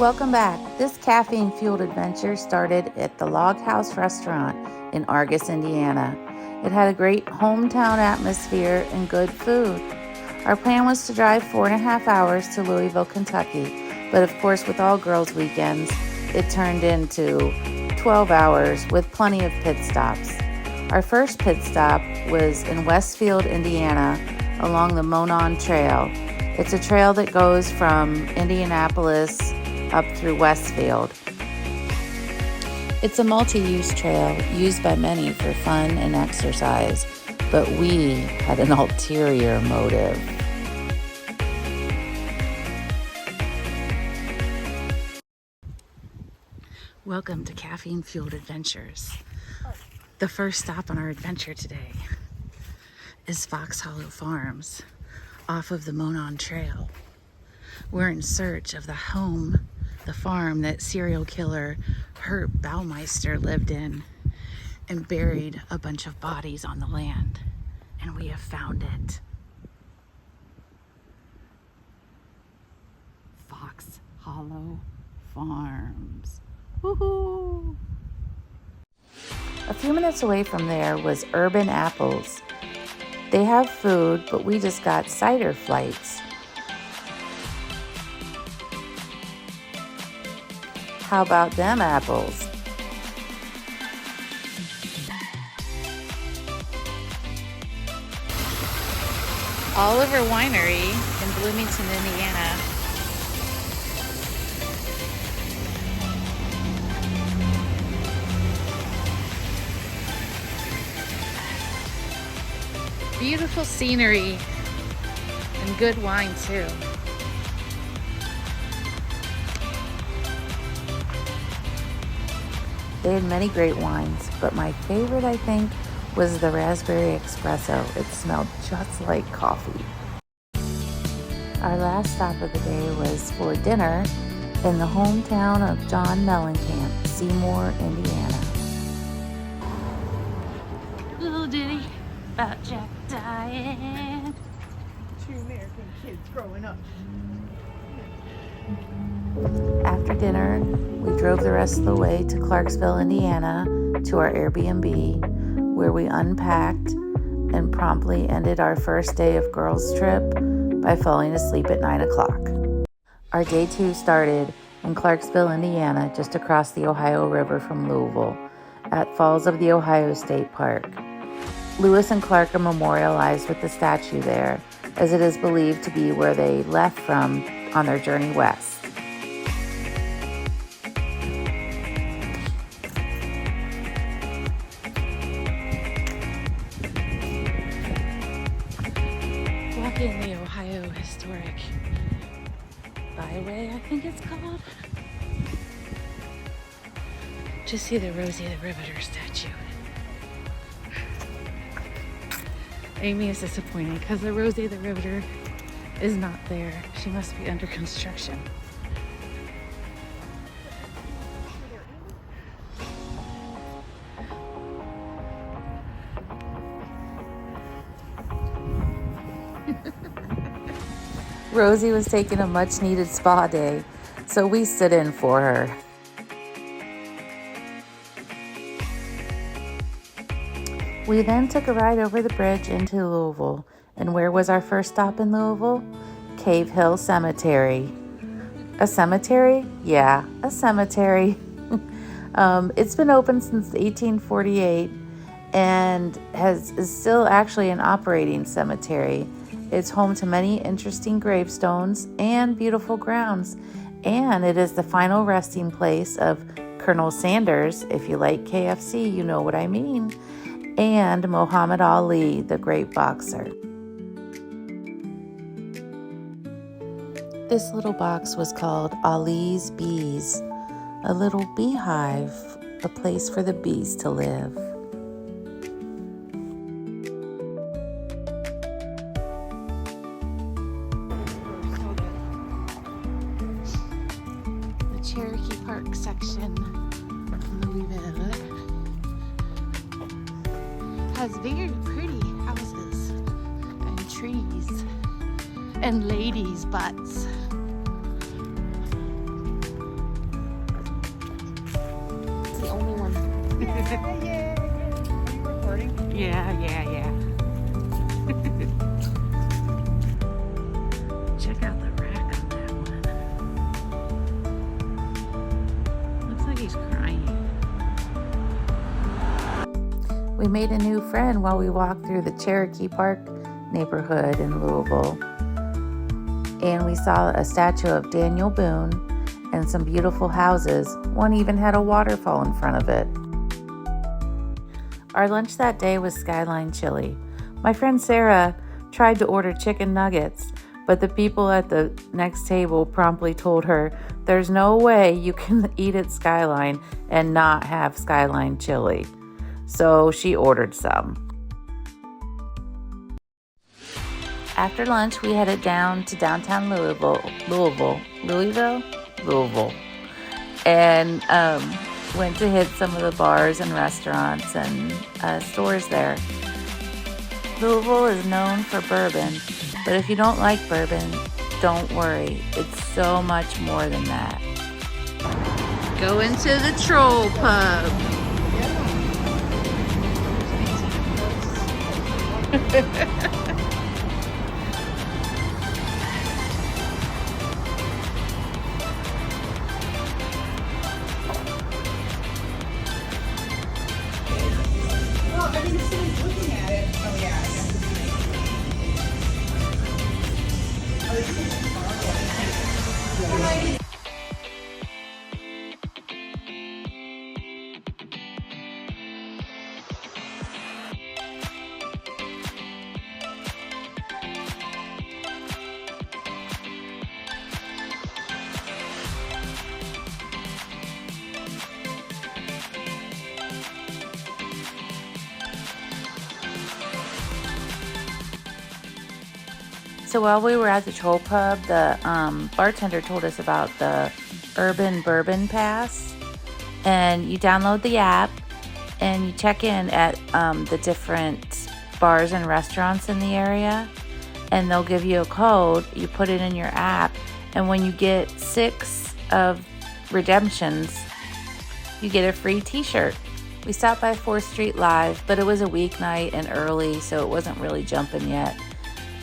Welcome back. This caffeine-fueled adventure started at the Log House restaurant in Argus, Indiana. It had a great hometown atmosphere and good food. Our plan was to drive 4.5 hours to Louisville, Kentucky, but of course with all girls weekends, it turned into 12 hours with plenty of pit stops. Our first pit stop was in Westfield, Indiana, along the Monon Trail. It's a trail that goes from Indianapolis up through Westfield. It's a multi-use trail used by many for fun and exercise, but we had an ulterior motive. Welcome to Caffeine Fueled Adventures. The first stop on our adventure today is Fox Hollow Farms off of the Monon Trail. We're in search of the farm that serial killer Herb Baumeister lived in and buried a bunch of bodies on the land. And we have found it. Fox Hollow Farms. Woohoo! A few minutes away from there was Urban Apples. They have food, but we just got cider flights. How about them apples? Oliver Winery in Bloomington, Indiana. Beautiful scenery and good wine too. They had many great wines, but my favorite, I think, was the raspberry espresso. It smelled just like coffee. Our last stop of the day was for dinner in the hometown of John Mellencamp, Seymour, Indiana. Little ditty about Jack Diane. Two American kids growing up. After dinner, we drove the rest of the way to Clarksville, Indiana, to our Airbnb, where we unpacked and promptly ended our first day of girls' trip by falling asleep at 9 o'clock. Our day 2 started in Clarksville, Indiana, just across the Ohio River from Louisville, at Falls of the Ohio State Park. Lewis and Clark are memorialized with the statue there, as it is believed to be where they left from on their journey west. Walking the Ohio Historic Byway, I think it's called. Just see the Rosie the Riveter statue. Amy is disappointed because the Rosie the Riveter is not there. She must be under construction. Rosie was taking a much needed spa day, so we stood in for her. We then took a ride over the bridge into Louisville. And where was our first stop in Louisville? Cave Hill Cemetery. A cemetery? Yeah, a cemetery. It's been open since 1848 and is still actually an operating cemetery. It's home to many interesting gravestones and beautiful grounds. And it is the final resting place of Colonel Sanders. If you like KFC, you know what I mean. And Muhammad Ali, the great boxer. This little box was called Ali's Bees, a little beehive, a place for the bees to live. The Cherokee Park section of Louisville has very pretty houses and trees and ladies' butts. yeah. Are you recording? Yeah. Check out the rack on that one. Looks like he's crying. We made a new friend while we walked through the Cherokee Park neighborhood in Louisville. And we saw a statue of Daniel Boone and some beautiful houses. One even had a waterfall in front of it. Our lunch that day was skyline chili. My friend Sarah tried to order chicken nuggets, but the people at the next table promptly told her there's no way you can eat at Skyline and not have skyline chili. So she ordered some. After lunch, we headed down to downtown Louisville, and went to hit some of the bars and restaurants and stores there. Louisville is known for bourbon, but if you don't like bourbon, don't worry. It's so much more than that. Go into the Troll Pub. So while we were at the Troll Pub, the bartender told us about the Urban Bourbon Pass. And you download the app and you check in at the different bars and restaurants in the area. And they'll give you a code. You put it in your app. And when you get 6 of redemptions, you get a free t-shirt. We stopped by 4th Street Live, but it was a weeknight and early, so it wasn't really jumping yet.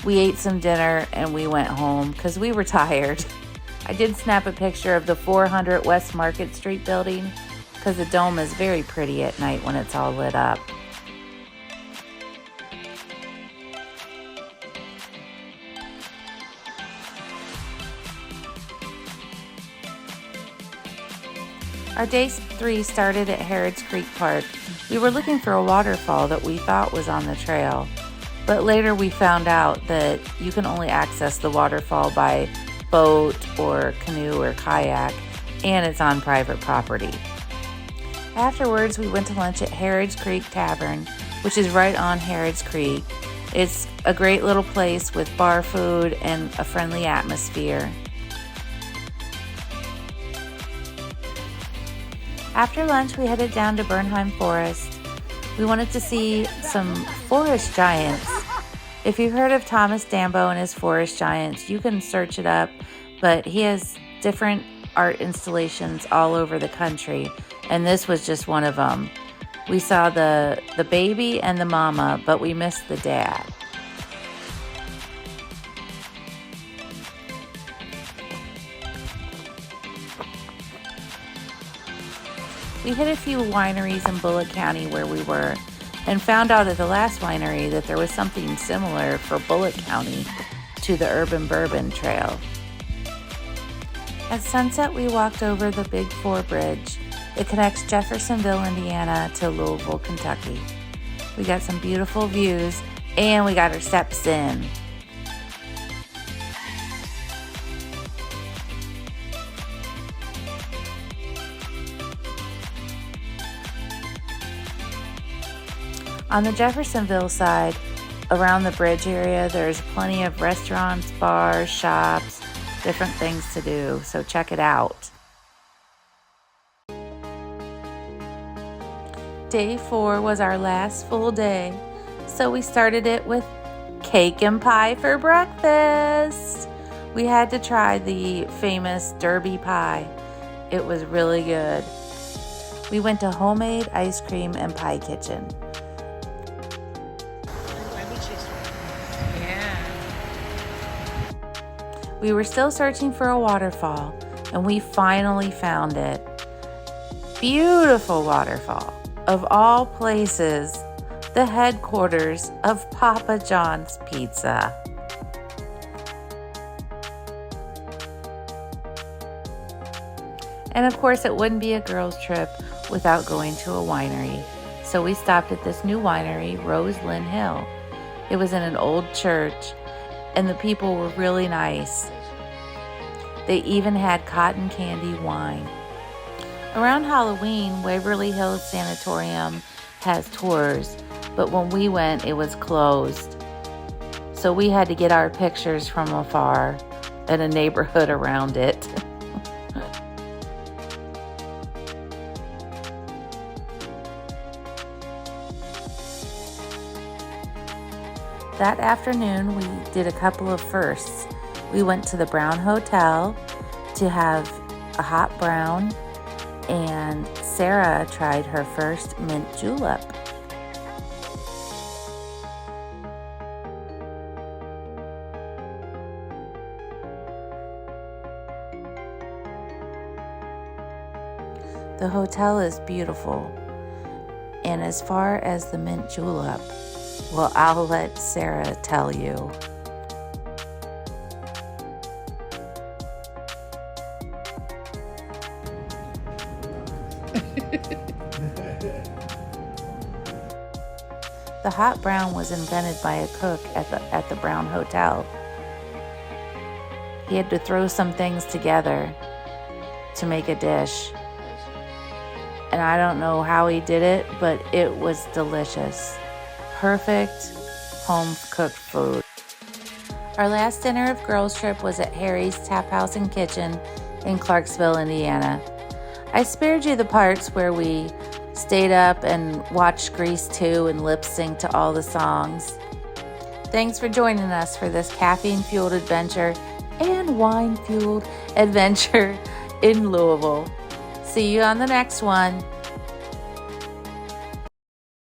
We ate some dinner and we went home because we were tired. I did snap a picture of the 400 West Market Street building because the dome is very pretty at night when it's all lit up. Our day 3 started at Harrods Creek Park. We were looking for a waterfall that we thought was on the trail. But later we found out that you can only access the waterfall by boat or canoe or kayak, and it's on private property. Afterwards, we went to lunch at Harrods Creek Tavern, which is right on Harrods Creek. It's a great little place with bar food and a friendly atmosphere. After lunch, we headed down to Bernheim Forest. We wanted to see some forest giants. If you've heard of Thomas Dambo and his forest giants, you can search it up, but he has different art installations all over the country, and this was just one of them. We saw the baby and the mama, but we missed the dad. We hit a few wineries in Bullitt County where we were, and found out at the last winery that there was something similar for Bullitt County to the Urban Bourbon Trail. At sunset, we walked over the Big 4 Bridge. It connects Jeffersonville, Indiana to Louisville, Kentucky. We got some beautiful views, and we got our steps in. On the Jeffersonville side, around the bridge area, there's plenty of restaurants, bars, shops, different things to do, so check it out. Day 4 was our last full day, so we started it with cake and pie for breakfast. We had to try the famous Derby pie. It was really good. We went to Homemade Ice Cream and Pie Kitchen. Yeah. We were still searching for a waterfall, and we finally found it. Beautiful waterfall. Of all places, the headquarters of Papa John's Pizza. And of course, it wouldn't be a girls' trip without going to a winery. So we stopped at this new winery, Roseland Hill. It was in an old church, and the people were really nice. They even had cotton candy wine. Around Halloween, Waverly Hills Sanatorium has tours, but when we went, it was closed. So we had to get our pictures from afar and a neighborhood around it. That afternoon, we did a couple of firsts. We went to the Brown Hotel to have a hot brown, and Sarah tried her first mint julep. The hotel is beautiful, and as far as the mint julep, well, I'll let Sarah tell you. The hot brown was invented by a cook at the Brown Hotel. He had to throw some things together to make a dish. And I don't know how he did it, but it was delicious. Perfect home-cooked food. Our last dinner of girls' trip was at Harry's Tap House and Kitchen in Clarksville, Indiana. I spared you the parts where we stayed up and watched Grease 2 and lip-synced to all the songs. Thanks for joining us for this caffeine-fueled adventure and wine-fueled adventure in Louisville. See you on the next one.